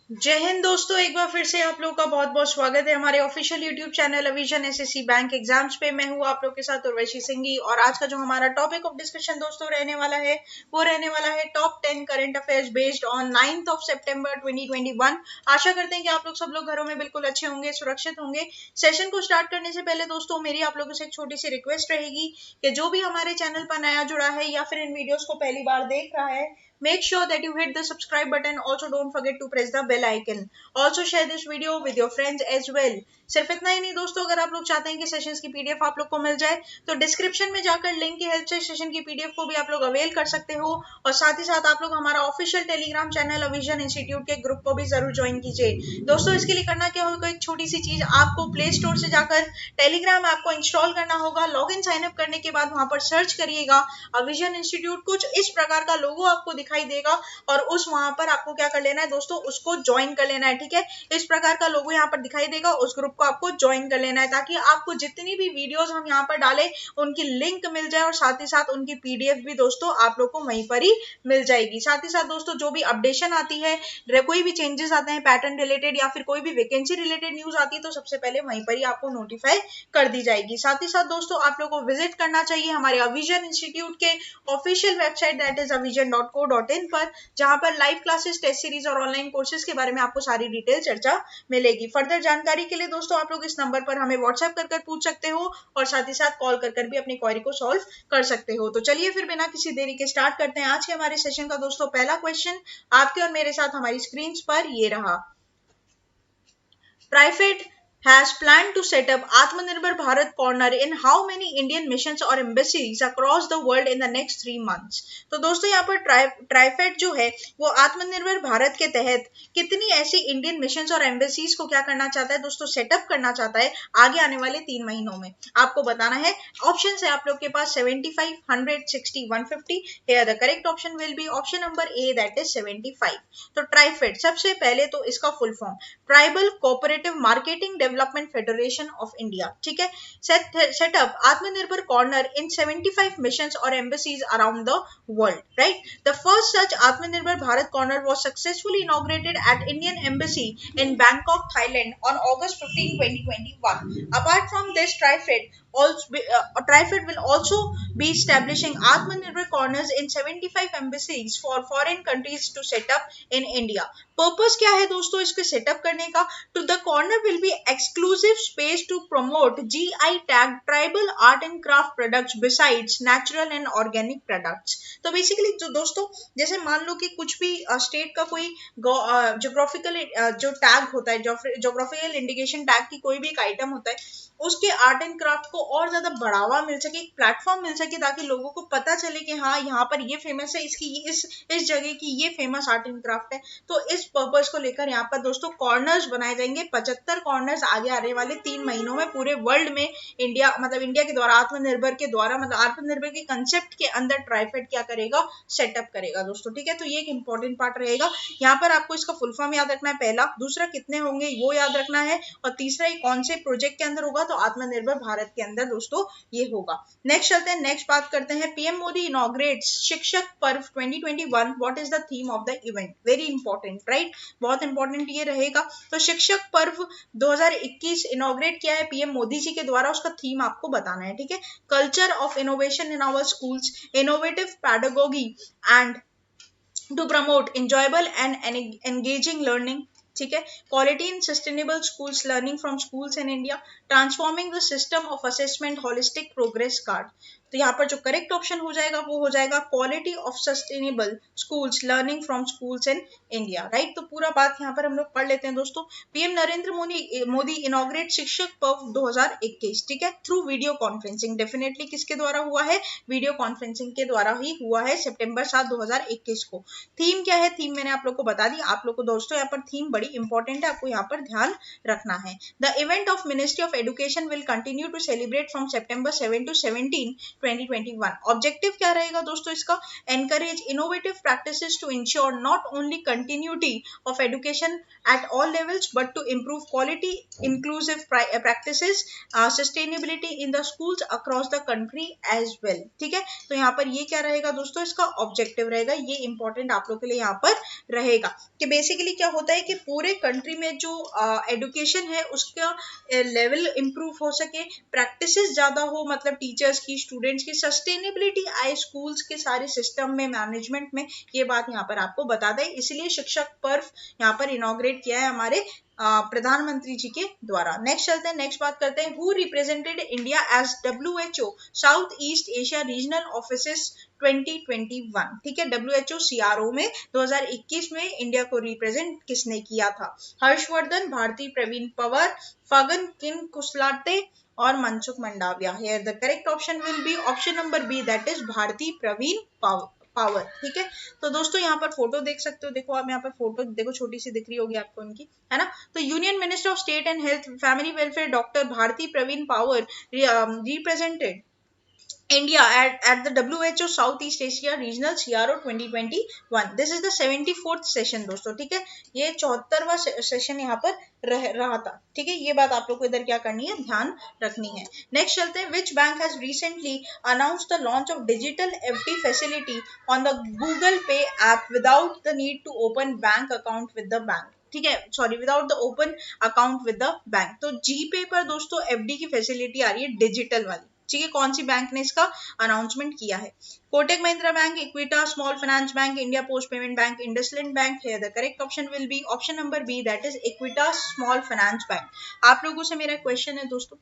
जय हिंद दोस्तों, एक बार फिर से आप लोगों का बहुत बहुत स्वागत है हमारे ऑफिशियल यूट्यूब चैनल अविजन एसएससी बैंक एग्जाम्स पे। मैं हूँ आप लोग के साथ उर्वशी सिंघी और आज का जो हमारा टॉपिक ऑफ डिस्कशन दोस्तों रहने वाला है वो रहने वाला है top 10 current affairs based on 9th of सितंबर 2021। आशा करते हैं कि आप लोग सब लोग घरों में बिल्कुल अच्छे होंगे, सुरक्षित होंगे। सेशन को स्टार्ट करने से पहले दोस्तों मेरी आप लोगों से एक छोटी सी रिक्वेस्ट रहेगी कि जो भी हमारे चैनल पर नया जुड़ा है या फिर इन वीडियोस को पहली बार देख रहा है, make sure that you hit the subscribe button. Also don't forget to press the bell icon. Also share this video with your friends as well. सिर्फ इतना ही नहीं दोस्तों, अगर आप लोग चाहते हैं कि सेशंस की पीडीएफ आप लोग को मिल जाए तो डिस्क्रिप्शन में जाकर लिंक की हेल्प से सेशन की पीडीएफ को भी आप लोग अवेल कर सकते हो। और साथ ही साथ आप लोग हमारा ऑफिशियल टेलीग्राम चैनल अविजन इंस्टीट्यूट के ग्रुप को भी जरूर ज्वाइन कीजिए। दोस्तों इसके लिए करना क्या होगा, एक छोटी सी चीज, आपको प्ले स्टोर से जाकर टेलीग्राम ऐप को इंस्टॉल करना होगा। लॉग इन साइन अप करने के बाद वहां पर सर्च करिएगा अविजन इंस्टीट्यूट, कुछ इस प्रकार का लोगो आपको दिखाई देगा और उस वहां पर आपको क्या कर लेना है दोस्तों, उसको ज्वाइन कर लेना है। ठीक है, इस प्रकार का लोगो यहाँ पर दिखाई देगा, उस ग्रुप को आपको ज्वाइन कर लेना है ताकि आपको जितनी भी वीडियोस हम यहाँ पर डालें उनकी लिंक मिल जाए और साथ ही साथ उनकी पीडीएफ भी दोस्तों आप लोग को वहीं पर ही मिल जाएगी। साथ ही साथ दोस्तों जो भी अपडेशन आती है, कोई भी चेंजेस आते हैं पैटर्न रिलेटेड या फिर कोई भी वैकेंसी रिलेटेड न्यूज आती है तो सबसे पहले वहीं पर ही आपको नोटिफाई कर दी जाएगी। साथ ही साथ दोस्तों आप लोगों को विजिट करना चाहिए हमारे अविजन इंस्टीट्यूट के official website that is avision.co.in पर, जहां पर लाइव क्लासेस, टेस्ट सीरीज और ऑनलाइन कोर्सेज के बारे में आपको सारी डिटेल चर्चा मिलेगी। फर्दर जानकारी के लिए दोस्तों आप लोग इस नंबर पर हमें व्हाट्सएप कर पूछ सकते हो और साथ ही साथ कॉल कर भी अपनी क्वेरी को सॉल्व कर सकते हो। तो चलिए फिर बिना किसी देरी के स्टार्ट करते हैं आज के हमारे सेशन का। दोस्तों पहला क्वेश्चन आपके और मेरे साथ हमारी स्क्रीन पर ये रहा। TRIFED has planned to set up Atmanirbhar Bharat Corner in how many Indian missions or embassies across the world in the next 3 months? तो दोस्तों यहाँ पर ट्राइफेड जो है वो आत्मनिर्भर भारत के तहत कितनी ऐसी इंडियन मिशंस और एम्बेसीज को क्या करना चाहता है दोस्तों, सेटअप करना चाहता है आगे आने वाले 3 महीनों में। आपको बताना है। ऑप्शन है आप लोग के पास 75, 100, 60, 150। Here the correct option will be option number A, that is 75। तो ट्राइफेड सबसे पहले तो इसका full form tribal cooperative marketing development federation of India. ठीक है, setup Atmanirbhar corner in 75 missions और embassies around the world, right. The first such Atmanirbhar Bharat corner was successfully inaugurated at Indian embassy in Bangkok, Thailand on August 15, 2021। Apart from this Trifed will also be establishing Atmanirbhar corners in 75 embassies for foreign countries to set up in India। Purpose क्या है दोस्तों इसके setup करने का? To the corner will be exclusive space to promote GI tag tribal art and craft products besides natural and organic products. तो basically जो दोस्तों जैसे मान लो कि कुछ भी स्टेट का कोई जोग्राफिकल जो टैग होता है, जोग्राफिकल इंडिकेशन टैग की कोई भी एक आइटम होता है, उसके आर्ट एंड क्राफ्ट को और ज्यादा बढ़ावा मिल सके, एक प्लेटफॉर्म मिल सके ताकि लोगों को पता चले कि हाँ यहाँ पर ये फेमस है, इसकी इस जगह की ये फेमस आर्ट एंड क्राफ्ट है। तो इस पर्पस को लेकर यहाँ पर दोस्तों कॉर्नर्स बनाए जाएंगे। 75 कॉर्नर्स आगे आने वाले 3 महीनों में पूरे वर्ल्ड में इंडिया के द्वारा, आत्मनिर्भर के द्वारा, मतलब आत्मनिर्भर के कंसेप्ट के अंदर ट्राइफेड क्या करेगा, सेटअप करेगा दोस्तों। ठीक है, तो ये एक इंपॉर्टेंट पार्ट रहेगा। यहाँ पर आपको इसका फुल फॉर्म याद रखना है पहला, दूसरा कितने होंगे वो याद रखना है और तीसरा ये कौन से प्रोजेक्ट के अंदर होगा, तो आत्मनिर्भर भारत के अंदर दोस्तों ये होगा। नेक्स्ट चलते हैं, नेक्स्ट बात करते हैं। पीएम मोदी इनॉग्रेट्स शिक्षक पर्व 2021। What is the theme of the event? Very important, right, बहुत इंपॉर्टेंट ये रहेगा। तो शिक्षक पर्व 2021 इनॉग्रेट किया है पीएम मोदी जी के द्वारा, उसका थीम आपको बताना है। ठीक है, culture of innovation in our schools, innovative pedagogy and to promote enjoyable and engaging learning। ठीक है, quality in sustainable schools, learning from schools in India, transforming the system of assessment, holistic progress card. तो यहाँ पर जो correct option हो जाएगा वो हो जाएगा quality of sustainable schools, learning from schools in India, right. तो पूरा बात यहाँ पर हम लोग पढ़ लेते हैं दोस्तों। पीएम नरेंद्र मोदी इनॉग्रेट शिक्षक पर्व 2021, ठीक है, थ्रू वीडियो कॉन्फ्रेंसिंग। डेफिनेटली किसके द्वारा हुआ है? वीडियो कॉन्फ्रेंसिंग के द्वारा ही हुआ है, सितंबर 7, 2021 को। थीम क्या है? थीम मैंने आप लोग को बता दी। आप लोग को दोस्तों यहाँ पर थीम बड़ी इंपॉर्टेंट है, आपको यहाँ पर ध्यान रखना है। The event of ministry of education will continue to celebrate from September 7 to 17 2021। Objective क्या रहेगा दोस्तों इसका? Encourage innovative practices to ensure not only continuity of education at all levels but to improve quality inclusive practices sustainability in the schools across the country as well। ठीक है, तो यहाँ पर ये क्या रहेगा दोस्तों, इसका ऑब्जेक्टिव रहेगा, ये इंपॉर्टेंट आप लोग के लिए यहाँ पर रहेगा कि बेसिकली क्या होता है कि पूरे कंट्री में जो एडुकेशन है उसका लेवल इंप्रूव हो सके, प्रैक्टिसेस ज्यादा हो, मतलब टीचर्स की, स्टूडेंट्स की, सस्टेनेबिलिटी आए स्कूल्स के सारे सिस्टम में, मैनेजमेंट में, ये बात यहाँ पर आपको बता दें। इसलिए शिक्षक पर्व यहाँ पर इनॉग्रेट किया है हमारे प्रधानमंत्री जी के द्वारा। नेक्स्ट चलते हैं, नेक्स्ट बात करते हैं, who represented India as WHO South East Asia regional offices 2021। ठीक है, WHO CRO में 2021 में इंडिया को रिप्रेजेंट किसने किया था? हर्षवर्धन, भारती प्रवीण पवार, फगन किन कुसलाते और Mansukh Mandaviya. Here the correct option will be option number B, that is Bharati Pravin Pawar. ठीक है, तो दोस्तों यहाँ पर फोटो देख सकते हो, देखो आप यहाँ पर फोटो देखो, छोटी सी दिख रही होगी आपको उनकी, है ना। तो union minister of state and health family welfare doctor Bharati Pravin Pawar represented India at the WHO Southeast Asia Regional CRO 2021। This is the 74th session दोस्तों। ठीक है, ये 74वां सेशन यहाँ पर रहा था। ठीक है, ये बात आप लोग को इधर क्या करनी है, ध्यान रखनी है। नेक्स्ट चलते हैं, which bank has recently announced the launch of digital FD facility on the Google Pay app without the need to open bank account with the bank। ठीक है, sorry, without the open account with the bank. तो जीपे पर दोस्तों FD की facility आ रही है digital वाली। ठीक है, कौन सी बैंक ने इसका अनाउंसमेंट किया है? Kotak Mahindra bank, Equitas small finance bank, India post payment bank, IndusInd bank. है the correct option will be option number B, that is Equitas small finance bank. आप लोगों से मेरा क्वेश्चन है दोस्तों,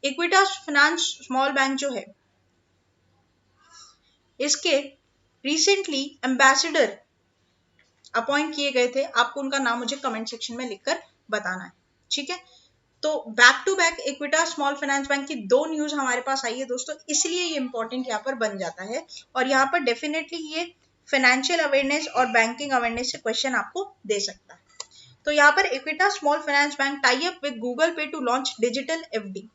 इक्विटा फाइनेंस स्मॉल बैंक जो है, इसके रिसेंटली एम्बेसडर अपॉइंट किए गए थे, आपको उनका नाम मुझे कमेंट सेक्शन में लिखकर बताना है। ठीक है, तो back to back Equitas small finance bank की दो न्यूज हमारे पास आई है दोस्तों, इसलिए ये इंपॉर्टेंट यहाँ पर बन जाता है। और यहाँ पर डेफिनेटली ये फाइनेंशियल अवेयरनेस और बैंकिंग अवेयरनेस से क्वेश्चन आपको दे सकता है। तो यहाँ पर Equitas small finance bank tie up with Google Pay to launch digital FD.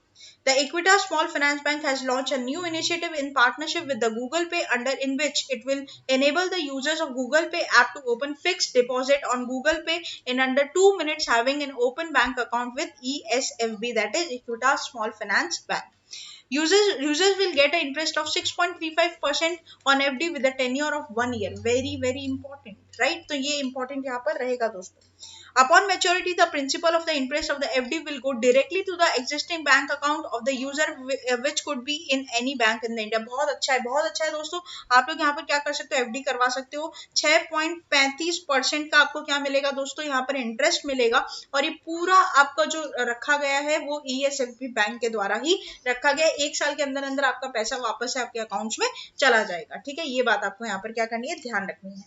The Equitas Small Finance Bank has launched a new initiative in partnership with the Google Pay, in which it will enable the users of Google Pay app to open fixed deposit on Google Pay in under 2 minutes, having an open bank account with ESFB, that is Equitas Small Finance Bank. Users will get an interest of 6.35% on FD with a tenure of 1 year. Very important, right? तो ये important यहाँ पर रहेगा दोस्तों। Upon maturity, the principal of the interest of the FD will go directly to the existing bank account of the user, which could be in any bank in the India। बहुत अच्छा है दोस्तों। आप लोग यहाँ पर क्या कर सकते हो, FD करवा सकते हो। 6.35% का आपको क्या मिलेगा दोस्तों, यहाँ पर इंटरेस्ट मिलेगा। और ये पूरा आपका जो रखा गया है वो ESFB बैंक के द्वारा ही रखा गया है। 1 साल के अंदर अंदर आपका पैसा वापस से आपके अकाउंट्स में चला जाएगा। ठीक है, ये बात आपको यहाँ पर क्या करनी है, ध्यान रखनी है।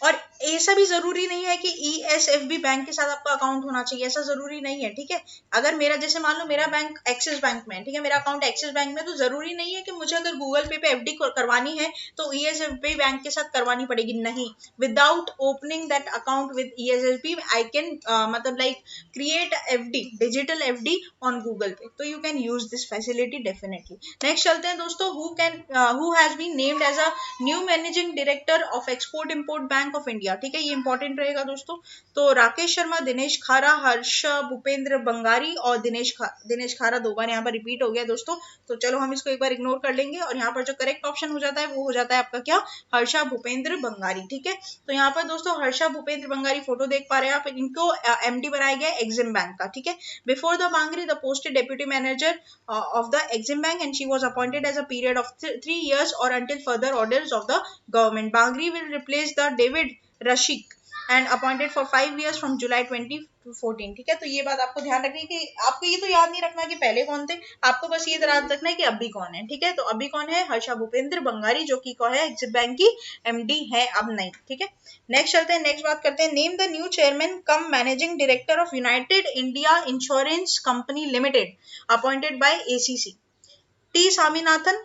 और ऐसा भी जरूरी नहीं है कि ESFB बैंक के साथ आपका अकाउंट होना चाहिए, ऐसा जरूरी नहीं है। ठीक है, अगर मेरा, जैसे मान लो मेरा बैंक एक्सिस बैंक में है, ठीक है, मेरा अकाउंट एक्सिस बैंक में, तो जरूरी नहीं है कि मुझे अगर गूगल पे FD करवानी है तो ESFB बैंक के साथ करवानी पड़ेगी, नहीं। Without opening that account with ESFB I can मतलब like create FD, digital FD on Google Pay, तो you can use this facility definitely. Next चलते हैं दोस्तों, who has been named as a new managing director of export import bank of India. ठीक है, ये important रहेगा दोस्तों। तो राकेश शर्मा, दिनेश खारा, हर्ष भूपेंद्र बंगारी और दिनेश खारा 2 बार यहाँ पर रिपीट हो गया दोस्तों, तो चलो हम इसको एक बार इग्नोर कर लेंगे। और यहाँ पर जो करेक्ट ऑप्शन हो जाता है वो हो जाता है आपका क्या, हर्षा भूपेंद्र बंगारी। ठीक है, तो यहाँ पर दोस्तों हर्षा भूपेंद्र बंगारी फोटो देख पा रहे हैं आप, इनको MD बनाया गया एक्सिम बैंक का। ठीक है, before the Bangari the posted deputy manager of the Exim bank and she was appointed as a period of 3 years और until further orders of the government। Bangari will replace the David Rashik and appointed for 5 years from July 2014। ठीक है, तो ये बात आपको ध्यान रखनी है कि आपको ये तो याद नहीं रखना कि पहले कौन थे, आपको बस ये याद रखना है कि अभी कौन है। ठीक है, तो अभी कौन है, हर्षा भूपेंद्र बंगारी, जो कि कौन है, एक्सिस बैंक की MD है, अब नहीं। ठीक है, नेक्स्ट चलते हैं, नेक्स्ट बात करते हैं, name the new chairman cum managing director of united India insurance company limited appointed by ACC। T Swaminathan,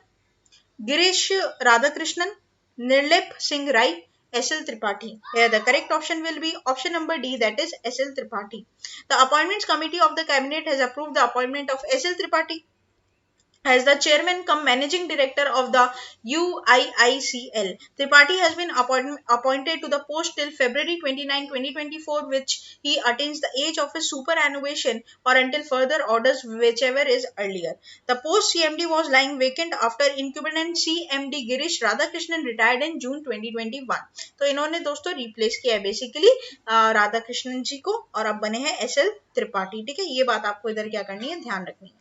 Girish Radhakrishnan, Nirlip Singh Rai, SL Tripathi। Here the correct option will be option number D, that is SL Tripathi। The appointments committee of the cabinet has approved the appointment of SL Tripathi as the chairman cum managing director of the UIICL. Tripathi has been appointed to the post till February 29, 2024, which he attains the age of his superannuation or until further orders, whichever is earlier. The post CMD was lying vacant after incumbent CMD Girish Radhakrishnan retired in June 2021. तो इन्होंने दोस्तों replace किया है basically Radhakrishnan जी को और अब बने हैं SL त्रिपाठी। ठीक है, ये बात आपको इधर क्या करनी है, ध्यान रखनी है।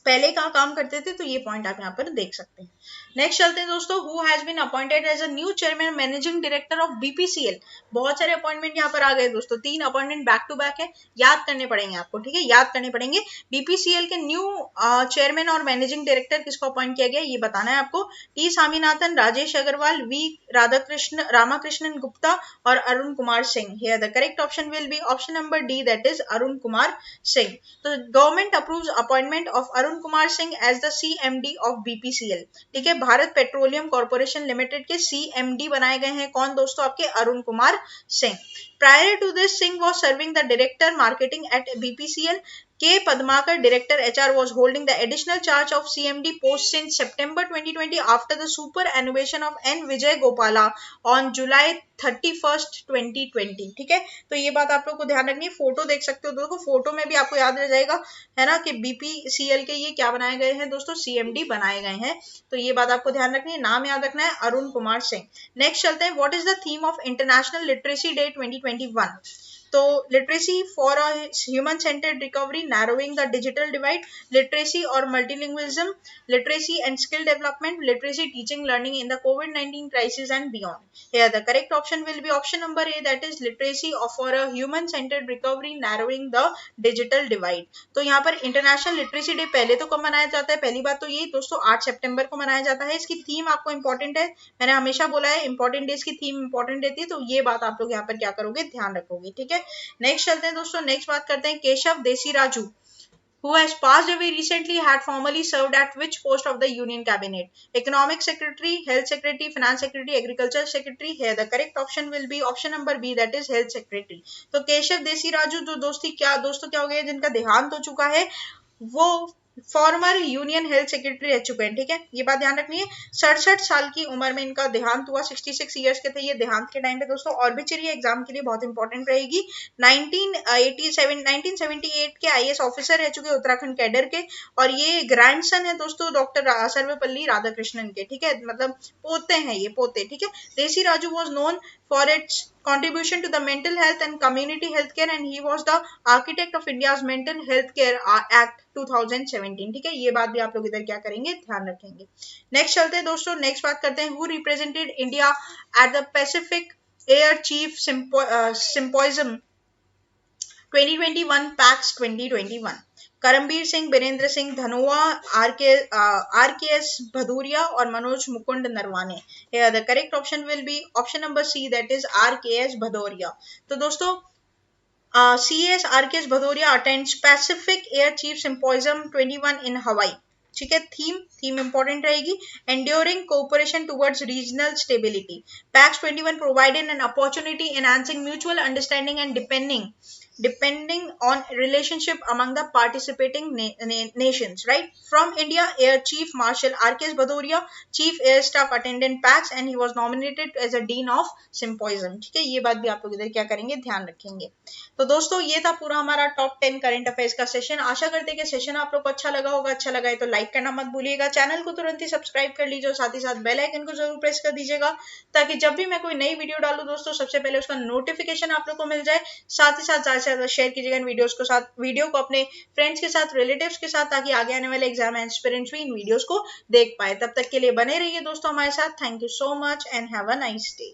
पहले कहाँ काम करते थे तो ये पॉइंट आप यहाँ पर देख सकते हैं। नेक्स्ट चलते हैं दोस्तों, who has been appointed as a new chairman managing director of BPCL. बहुत सारे अपॉइंटमेंट यहाँ पर आ गए दोस्तों, 3 अपॉइंटमेंट बैक टू बैक है, याद करने पड़ेंगे आपको। ठीक है, याद करने पड़ेंगे। बीपीसीएल के न्यू चेयरमैन और मैनेजिंग डायरेक्टर किसको अपॉइंट किया गया ये बताना है आपको। टी स्वामीनाथन, राजेश अग्रवाल, वी रामाकृष्णन गुप्ता और Arun Kumar Singh. Here the correct option will be option number D, that is Arun Kumar Singh. तो government approves appointment of Arun Kumar Singh as the CMD of BPCL। ठीक है, भारत पेट्रोलियम कॉर्पोरेशन लिमिटेड के CMD बनाए गए हैं कौन दोस्तों, आपके Arun Kumar Singh. Prior to this, Singh was serving the director marketing at BPCL. K. Padmakar, director HR, was holding the additional charge of CMD post since September 2020 after the superannuation of N. Vijay Gopala on July 31st, 2020। ठीक है, तो ये बात आप लोग को ध्यान रखनी है। फोटो देख सकते हो दोस्तों, फोटो में भी आपको याद रह जाएगा है ना कि BPCL के ये क्या बनाए गए हैं दोस्तों, CMD बनाए गए हैं। तो ये बात आपको ध्यान रखनी है, नाम याद रखना है अरुण कुमार सिंह। नेक्स्ट चलते हैं, what is the theme of international literacy day 2021। तो literacy for a human centred recovery, narrowing the digital divide, literacy और multilingualism, literacy and skill development, literacy teaching learning in the COVID-19 crisis and beyond. Here the correct option will be option number A, that is literacy for a human centred recovery, narrowing the digital divide. तो यहाँ पर international literacy day पहले तो कब मनाया जाता है, पहली बात तो ये दोस्तों 8 सितंबर को मनाया जाता है। इसकी थीम आपको इंपॉर्टेंट है, मैंने हमेशा बोला है इंपॉर्टेंट डेज की थीम इंपॉर्टेंट रहती है, तो ये बात आप लोग यहाँ पर क्या करोगे, ध्यान रखोगे। ठीक है, नेक्स्ट चलते हैं दोस्तों, नेक्स्ट बात करते हैं Keshav देसीराजू, who has passed away recently, had formerly served at which post of the Union Cabinet? Economic Secretary, Health Secretary, Finance Secretary, Agriculture Secretary. Here the correct option will be option number B, that is Health Secretary. तो केशव देसीराजू जो दोस्तों क्या हो गए, जिनका देहांत हो चुका है, वो फॉर्मर यूनियन हेल्थ सेक्रेटरी रह चुके हैं। ठीक है, ये बात ध्यान रखनी है। 67 साल की उम्र में इनका देहांत हुआ, 66 ईयर्स के थे ये देहांत के टाइम पे दोस्तों। ऑर्बिचरी एग्जाम के लिए बहुत इंपॉर्टेंट रहेगी। 1978 के IAS ऑफिसर रह चुके उत्तराखंड कैडर के, और ये ग्रैंडसन है दोस्तों डॉक्टर सर्वपल्ली राधाकृष्णन के। ठीक है, मतलब पोते हैं ये, पोते। ठीक है, Desiraju was known for its contribution to the mental health and community health care, and he was the architect of India's Mental Health Care Act 2017। ठीक है, ये बात भी आप लोग इधर क्या करेंगे, ध्यान रखेंगे। नेक्स्ट चलते हैं दोस्तों, नेक्स्ट बात करते हैं, who represented India at the Pacific Air Chief Symposium 2021 PAX 2021। Karambir Singh, Birendra Singh Dhanoa, RKS Bhadauria और Manoj Mukund Naravane. Here the correct option will be option number C, that is RKS Bhadauria. तो दोस्तों CS RKS Bhadauria attends Pacific Air Chief Symposium 21 in Hawaii। ठीक है, theme important रहेगी, enduring cooperation towards regional stability। PAX 21 provided an opportunity enhancing mutual understanding and depending on relationship among the participating nations, right? From India, Air Chief Marshal RKS Bhadauria, Chief Air Staff attended PAX, and he was nominated as a Dean of Symposium। ठीक है, ये बात भी आप लोग इधर क्या करेंगे, ध्यान रखेंगे। तो दोस्तों ये था पूरा हमारा टॉप 10 करंट अफेयर्स का सेशन। आशा करते हैं कि सेशन आप लोग को अच्छा लगा होगा। अच्छा लगा है तो लाइक करना मत भूलिएगा, चैनल को तुरंत ही सब्सक्राइब कर लीजिए, साथ ही साथ बेल आइकन को जरूर प्रेस कर दीजिएगा, ताकि जब भी मैं कोई नई वीडियो डालूं दोस्तों सबसे पहले उसका नोटिफिकेशन आप लोग को मिल जाए। साथ ही साथ शेयर कीजिएगा इन वीडियो को अपने फ्रेंड्स के साथ, रिलेटिव्स के साथ, ताकि आगे आने वाले एग्जाम एस्पिरेंट्स भी इन वीडियोस को देख पाए। तब तक के लिए बने रहिए दोस्तों हमारे साथ। Thank you so much and have a nice day.